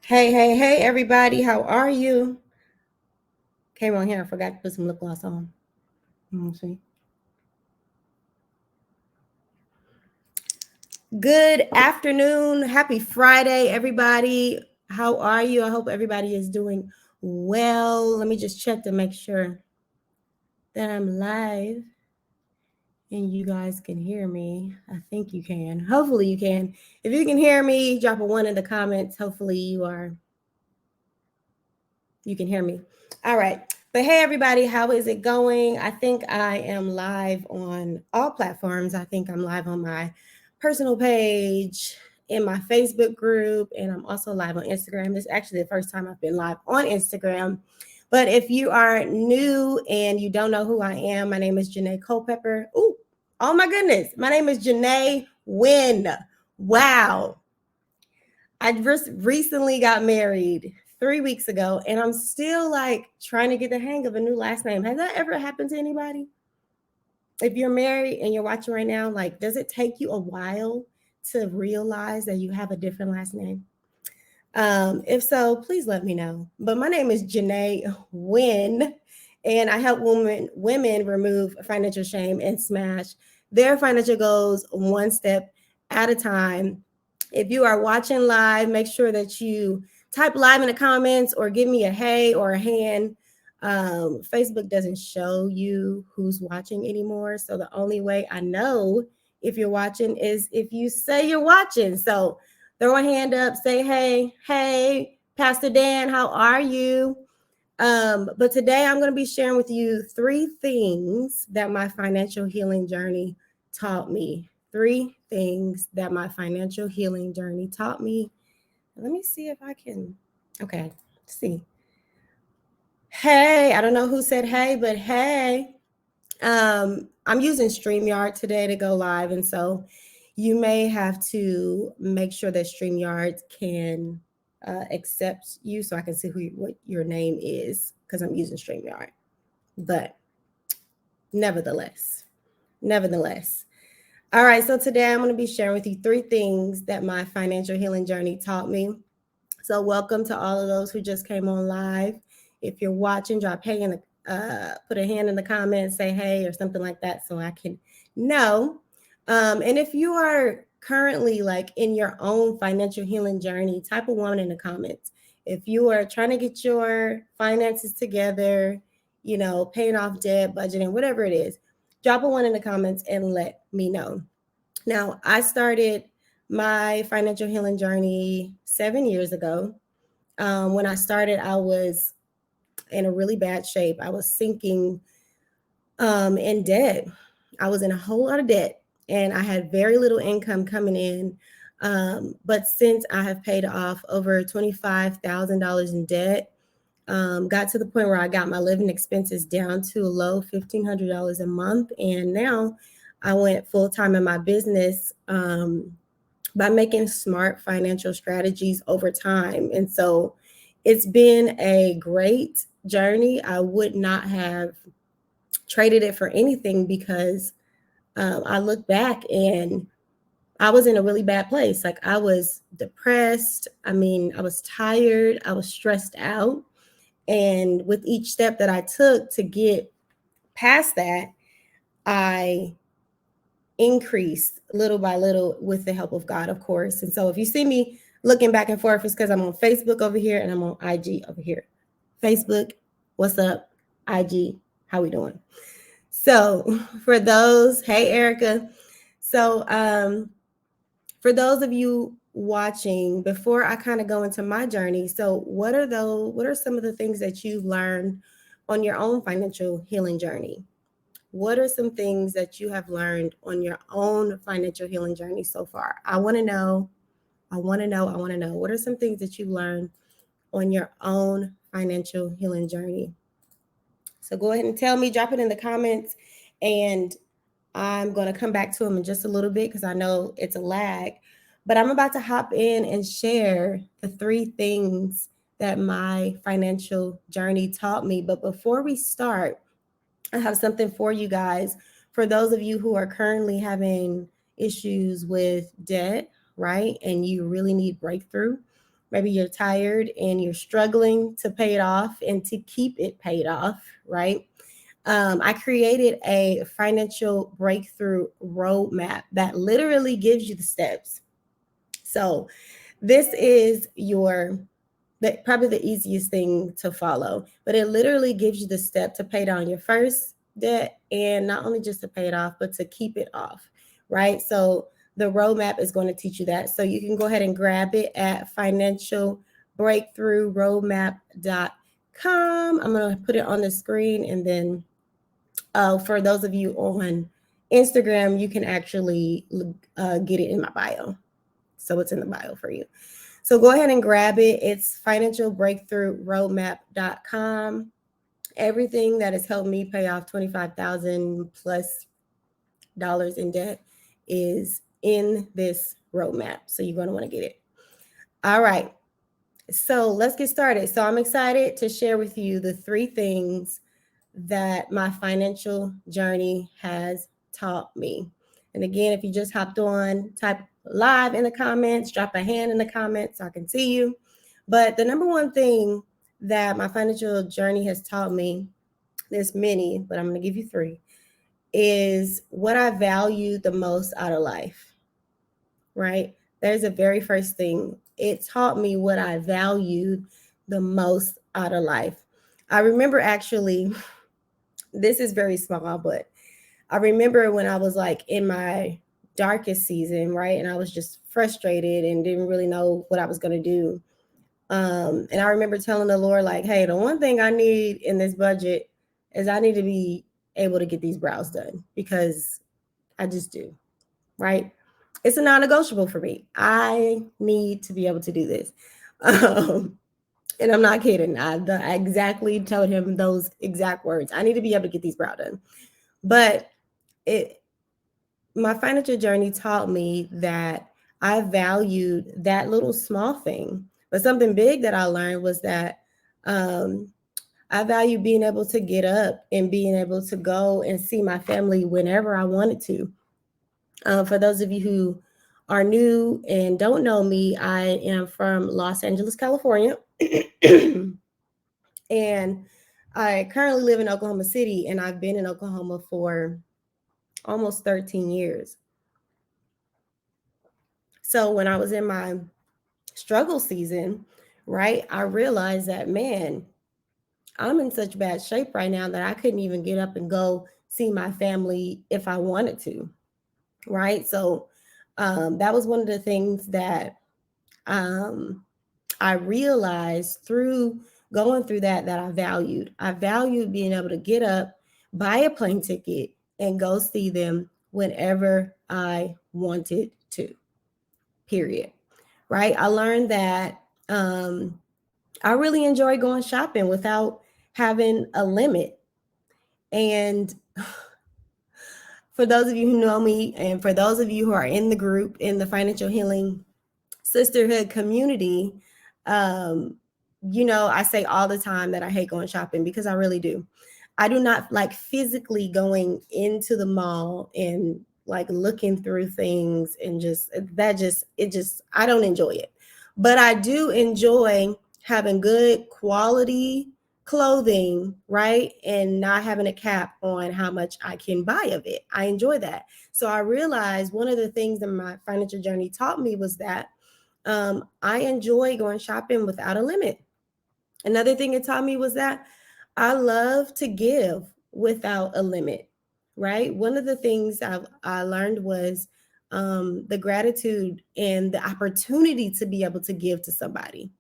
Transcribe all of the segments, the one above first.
Hey, everybody. How are you? Came on here. I forgot to put some lip gloss on. See. Good afternoon. Happy Friday, everybody. How are you? I hope everybody is doing well. Let me just check to make sure that I'm live and you guys can hear me. I think you can. Hopefully, you can. If you can hear me, drop a one in the comments. Hopefully, you can hear me. All right. But hey, everybody, how is it going? I think I am live on all platforms. I think I'm live on my personal page, in my Facebook group, and I'm also live on Instagram. This is actually the first time I've been live on Instagram. But if you are new and you don't know who I am, my name is Janae Culpepper. Oh my goodness. My name is Janae Wynn. Wow. I just recently got married 3 weeks ago, and I'm still like trying to get the hang of a new last name. Has that ever happened to anybody? If you're married and you're watching right now, like, does it take you a while to realize that you have a different last name? If so, please let me know. But my name is Janae Wynn, and I help women remove financial shame and smash their financial goals one step at a time. If you are watching live, make sure that you type live in the comments or give me a hey or a hand. Facebook doesn't show you who's watching anymore. So the only way I know if you're watching is if you say you're watching. So throw a hand up, say hey, Pastor Dan, how are you? But today I'm going to be sharing with you 3 things that my financial healing journey taught me. 3 things that my financial healing journey taught me. Let me see if I can. Okay, see. Hey, I don't know who said hey, but hey. I'm using StreamYard today to go live, and so you may have to make sure that StreamYard can accept you so I can see what your name is because I'm using StreamYard. But nevertheless, nevertheless. All right, so today I'm going to be sharing with you 3 things that my financial healing journey taught me. So welcome to all of those who just came on live. If you're watching, drop hey in the put a hand in the comments, say hey or something like that so I can know. And if you are currently like in your own financial healing journey, type a one in the comments. If you are trying to get your finances together, paying off debt, budgeting, whatever it is, drop a one in the comments and let me know. Now, I started my financial healing journey 7 years ago. When I started, I was in a really bad shape. I was sinking in debt. I was in a whole lot of debt and I had very little income coming in. But since I have paid off over $25,000 in debt, got to the point where I got my living expenses down to a low $1,500 a month. And now I went full time in my business by making smart financial strategies over time. And so it's been a great journey. I would not have traded it for anything because I look back and I was in a really bad place. Like I was depressed. I mean, I was tired. I was stressed out. And with each step that I took to get past that, I increased little by little with the help of God, of course. And so if you see me looking back and forth, it's because I'm on Facebook over here and I'm on IG over here. Facebook, what's up? IG, how we doing? So for those, hey Erica. So for those of you watching, before I kind of go into my journey, so what are some of the things that you've learned on your own financial healing journey? What are some things that you have learned on your own financial healing journey so far? I want to know. I want to know. I want to know. What are some things that you learned on your own financial healing journey? So go ahead and tell me, drop it in the comments, and I'm going to come back to them in just a little bit because I know it's a lag. But I'm about to hop in and share the 3 things that my financial journey taught me. But before we start, I have something for you guys. For those of you who are currently having issues with debt, right? And you really need breakthrough. Maybe you're tired and you're struggling to pay it off and to keep it paid off, right? I created a financial breakthrough roadmap that literally gives you the steps. So this is probably the easiest thing to follow, but it literally gives you the step to pay down your first debt, and not only just to pay it off, but to keep it off, right? So the roadmap is going to teach you that. So you can go ahead and grab it at financialbreakthroughroadmap.com. I'm going to put it on the screen, and then for those of you on Instagram, you can actually get it in my bio. So it's in the bio for you. So go ahead and grab it. It's financialbreakthroughroadmap.com. Everything that has helped me pay off $25,000 plus in debt is in this roadmap. So you're going to want to get it. All right. So let's get started. So I'm excited to share with you the 3 things that my financial journey has taught me. And again, if you just hopped on, type live in the comments, drop a hand in the comments so I can see you. But the number one thing that my financial journey has taught me, there's many, but I'm going to give you 3, is what I value the most out of life, right? There's the very first thing. It taught me what I valued the most out of life. I remember actually, this is very small, but I remember when I was like in my darkest season, right? And I was just frustrated and didn't really know what I was going to do. And I remember telling the Lord, like, hey, the one thing I need in this budget is I need to be able to get these brows done, because I just do, right? It's a non-negotiable for me. I need to be able to do this. And I'm not kidding. I exactly told him those exact words. I need to be able to get these brows done. But my financial journey taught me that I valued that little small thing. But something big that I learned was that I value being able to get up and being able to go and see my family whenever I wanted to. For those of you who are new and don't know me, I am from Los Angeles, California. And I currently live in Oklahoma City, and I've been in Oklahoma for almost 13 years. So when I was in my struggle season, right, I realized that, man, I'm in such bad shape right now that I couldn't even get up and go see my family if I wanted to, right? So that was one of the things that I realized through going through that I valued. I valued being able to get up, buy a plane ticket, and go see them whenever I wanted to, period. Right? I learned that I really enjoy going shopping without having a limit. And for those of you who know me, and for those of you who are in the group, in the Financial Healing Sisterhood community, I say all the time that I hate going shopping, because I really do. I do not like physically going into the mall and like looking through things, and I don't enjoy it. But I do enjoy having good quality clothing, right? And not having a cap on how much I can buy of it. I enjoy that. So I realized one of the things that my financial journey taught me was that I enjoy going shopping without a limit. Another thing it taught me was that I love to give without a limit, right? One of the things I learned was the gratitude and the opportunity to be able to give to somebody,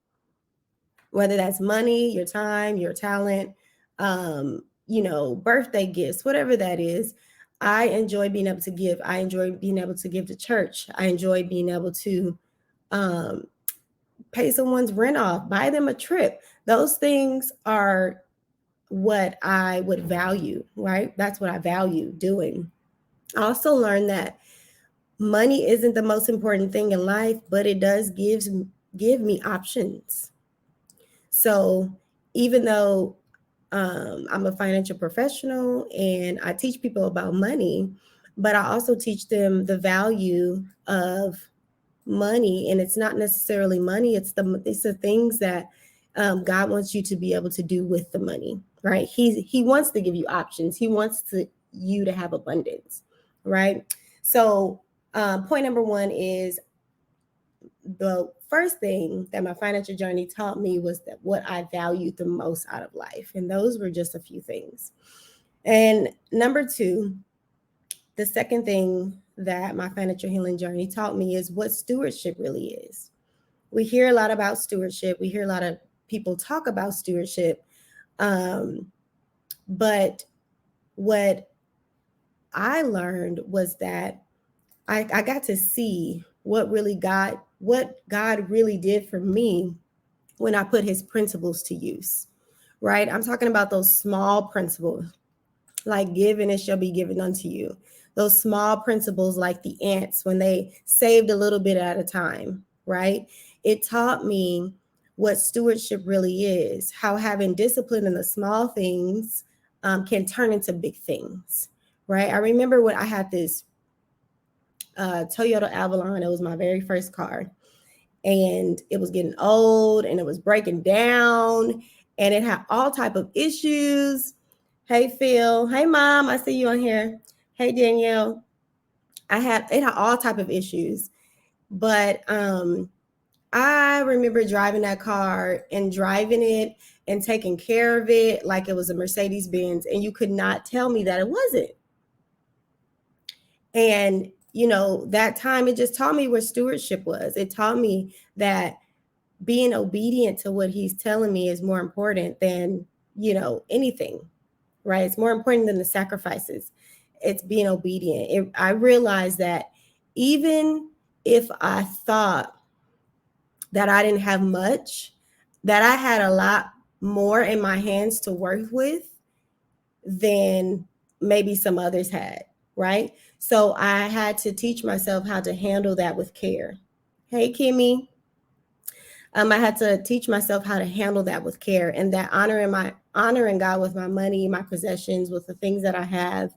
whether that's money, your time, your talent, birthday gifts, whatever that is. I enjoy being able to give. I enjoy being able to give to church. I enjoy being able to pay someone's rent off, buy them a trip. Those things are what I would value, right? That's what I value doing. I also learned that money isn't the most important thing in life, but it does give me options. So even though I'm a financial professional and I teach people about money, but I also teach them the value of money, and it's not necessarily money, it's the things that God wants you to be able to do with the money, right? He wants to give you options. He wants you to have abundance, right? So point number one is, the first thing that my financial journey taught me was that what I valued the most out of life. And those were just a few things. And number two, the second thing that my financial healing journey taught me is what stewardship really is. We hear a lot about stewardship. We hear a lot of people talk about stewardship. But what I learned was that I got to see what God really did for me when I put his principles to use, right? I'm talking about those small principles, like give and it shall be given unto you. Those small principles, like the ants, when they saved a little bit at a time, right? It taught me what stewardship really is, how having discipline in the small things can turn into big things, right? I remember when I had this Toyota Avalon. It was my very first car, and it was getting old and it was breaking down and it had all type of issues. Hey Phil, hey mom, I see you on here. Hey Danielle. It had all type of issues, but I remember driving that car and driving it and taking care of it like it was a Mercedes Benz, and you could not tell me that it wasn't. And that time, it just taught me what stewardship was. It taught me that being obedient to what he's telling me is more important than, anything, right? It's more important than the sacrifices. It's being obedient. I realized that even if I thought that I didn't have much, that I had a lot more in my hands to work with than maybe some others had, right? So I had to teach myself how to handle that with care. Hey, Kimmy. I had to teach myself how to handle that with care, and that honoring God with my money, my possessions, with the things that I have,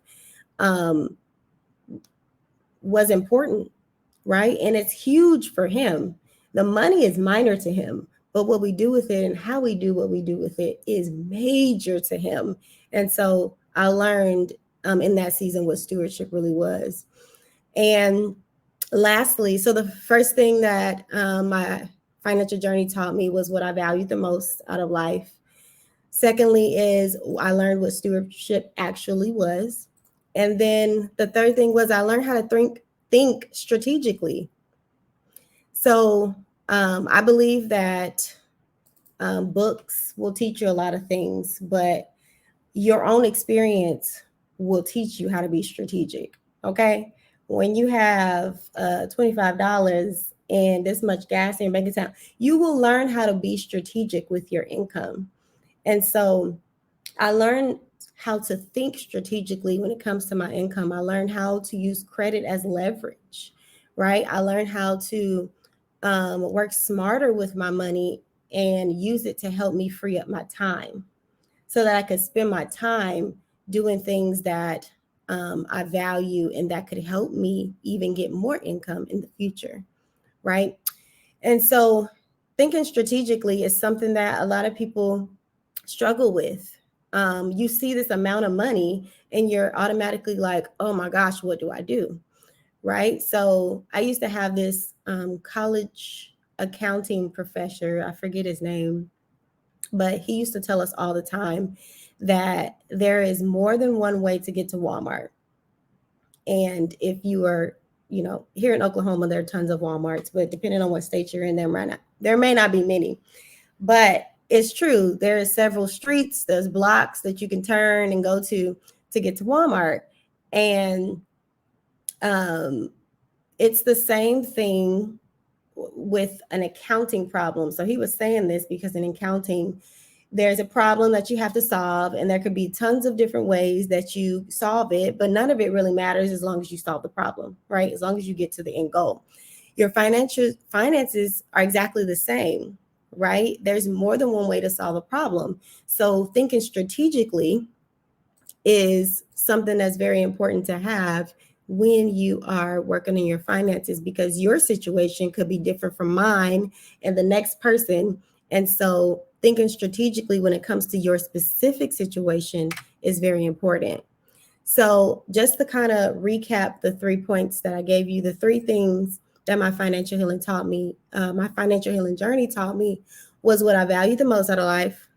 was important, right? And it's huge for him. The money is minor to him, but what we do with it and how we do what we do with it is major to him. And so I learned in that season what stewardship really was. And lastly, so the first thing that my financial journey taught me was what I valued the most out of life. Secondly is I learned what stewardship actually was. And then the third thing was I learned how to think strategically. So I believe that books will teach you a lot of things, but your own experience will teach you how to be strategic. Okay. When you have $25 and this much gas in your bank account, you will learn how to be strategic with your income. And so I learned how to think strategically when it comes to my income. I learned how to use credit as leverage, right? I learned how to work smarter with my money and use it to help me free up my time so that I could spend my time doing things that I value and that could help me even get more income in the future, right? And so thinking strategically is something that a lot of people struggle with. You see this amount of money and you're automatically like, oh my gosh, what do I do? Right? So I used to have this college accounting professor, I forget his name, but he used to tell us all the time that there is more than one way to get to Walmart. And if you are, here in Oklahoma, there are tons of Walmarts, but depending on what state you're in, there may not be many. But it's true. There are several streets, there's blocks that you can turn and go to get to Walmart. And it's the same thing with an accounting problem. So he was saying this because in accounting, there's a problem that you have to solve, and there could be tons of different ways that you solve it, but none of it really matters as long as you solve the problem, right? As long as you get to the end goal. Your finances are exactly the same, right? There's more than one way to solve a problem. So thinking strategically is something that's very important to have when you are working on your finances, because your situation could be different from mine and the next person. And so thinking strategically when it comes to your specific situation is very important. So just to kind of recap the 3 points that I gave you, the 3 things that my financial healing taught me, my financial healing journey taught me, was what I value the most out of life,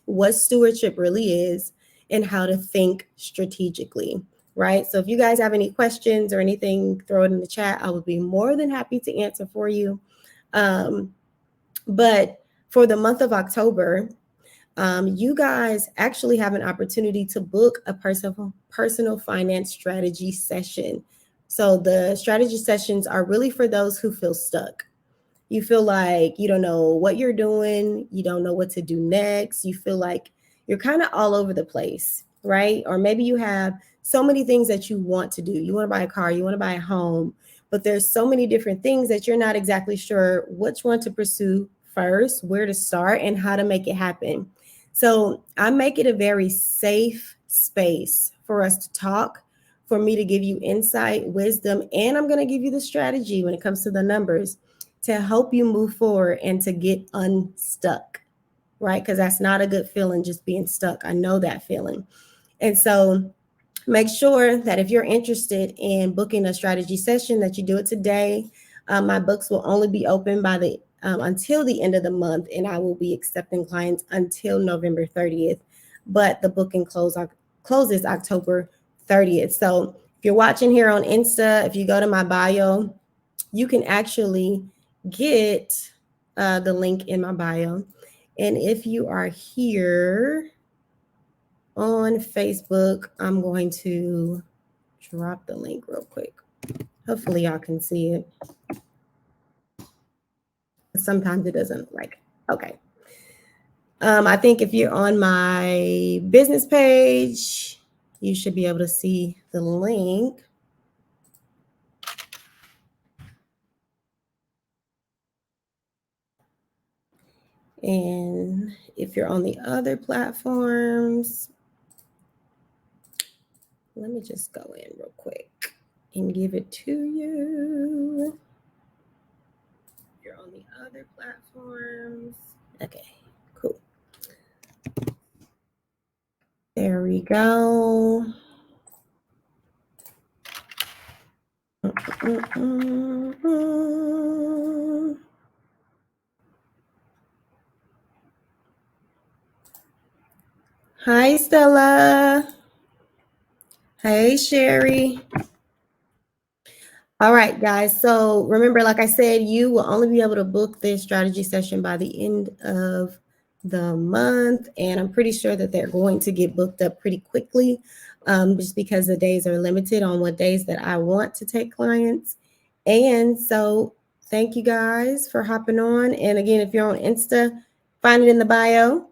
what stewardship really is, and how to think strategically, right? So if you guys have any questions or anything, throw it in the chat. I would be more than happy to answer for you. But for the month of October, you guys actually have an opportunity to book a personal finance strategy session. So the strategy sessions are really for those who feel stuck. You feel like you don't know what you're doing, you don't know what to do next, you feel like you're kind of all over the place, right? Or maybe you have so many things that you want to do. You want to buy a car, you want to buy a home, but there's so many different things that you're not exactly sure which one to pursue first, where to start, and how to make it happen. So I make it a very safe space for us to talk, for me to give you insight, wisdom, and I'm going to give you the strategy when it comes to the numbers to help you move forward and to get unstuck, right? Because that's not a good feeling, just being stuck. I know that feeling. And so make sure that if you're interested in booking a strategy session, that you do it today. My books will only be open by the until the end of the month, and I will be accepting clients until November 30th. But the booking closes October 30th. So if you're watching here on Insta, if you go to my bio, you can actually get the link in my bio. And if you are here on Facebook, I'm going to drop the link real quick. Hopefully y'all can see it. Sometimes it doesn't okay. I think if you're on my business page, you should be able to see the link. And if you're on the other platforms, let me just go in real quick and give it to you. If you're on the other platforms. Okay, cool. There we go. Hi, Stella. Hey, Sherry. All right, guys. So remember, like I said, you will only be able to book this strategy session by the end of the month. And I'm pretty sure that they're going to get booked up pretty quickly, just because the days are limited on what days that I want to take clients. And so thank you guys for hopping on. And again, if you're on Insta, find it in the bio.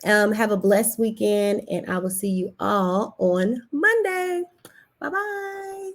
Have a blessed weekend, and I will see you all on Monday. Bye-bye.